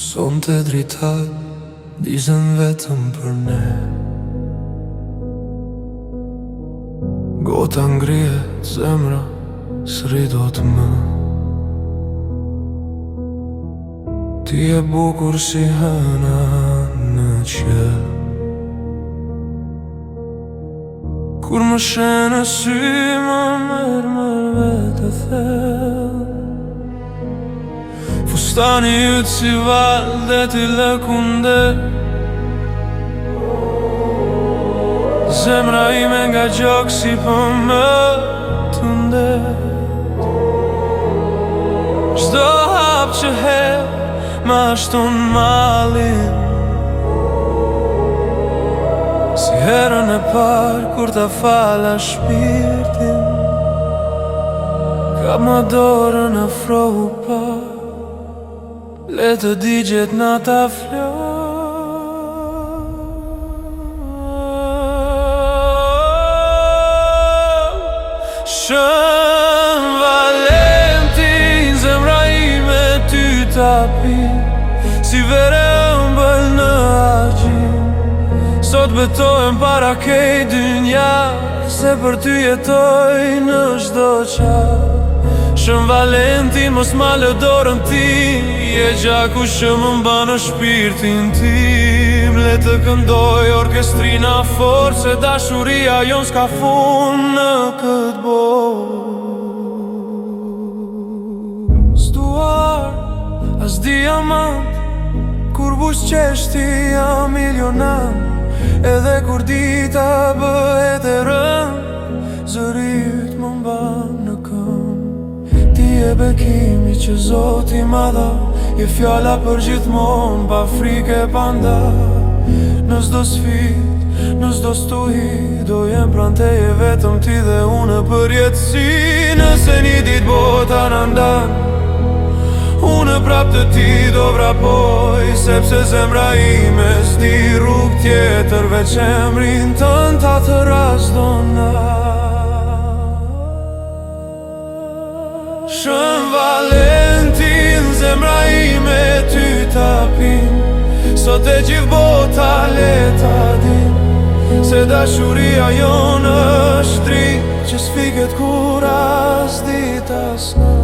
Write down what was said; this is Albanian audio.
Son të dritat, dizën vetëm për ne. Gota ngrihet, zemra s'ri do të më. Ti e bukur si hëna në qel. Kur më shenë sy më mërë vete thellë. Fustani ytë si valde ti lëkunde. Zemra ime nga gjokë si për më të ndet. Çdo hap që hedh ma shton malin. Si herën e parë kur ta fala shpirtin. Ka më dorën afrohu pa. Le të digjet nata fljo. Shën Valentin, zemra ime ty tapi. Si vere ëmbël në agjim. Sot betohem para kej dynja. Se për ty jetoj në çdo qaf. Shën Valentin, mos ma lë dorën ti. Je gjaku që më mban në shpirtin tim. Le të këndoj orkestrina fort. Se dashuria jon s'ka fund në këtë botë. S'duar as diamant. Kur bush qeshti jam milionant. Edhe kur dita bëhet e rënd. Zërit më mban në këmbë. Ti e bekimi që Zoti ma dha. Je fjalla për gjithmon, pa frike pa nda. Në s'do sfit, në s'do stuhi. Do jem pran teje vetëm ti dhe unë për jetësi. Nëse një dit bota në ndan, unë prap të ti do vrapoj. Sepse zemra ime s'di rrug tjetër. Veç emrin tën ta të razdona. Shën Valentin, zemra ime ty tapin. Sot e gjithë bota le ta din. Se dashuria jonë është dritë që s'fiket kur as dit as në.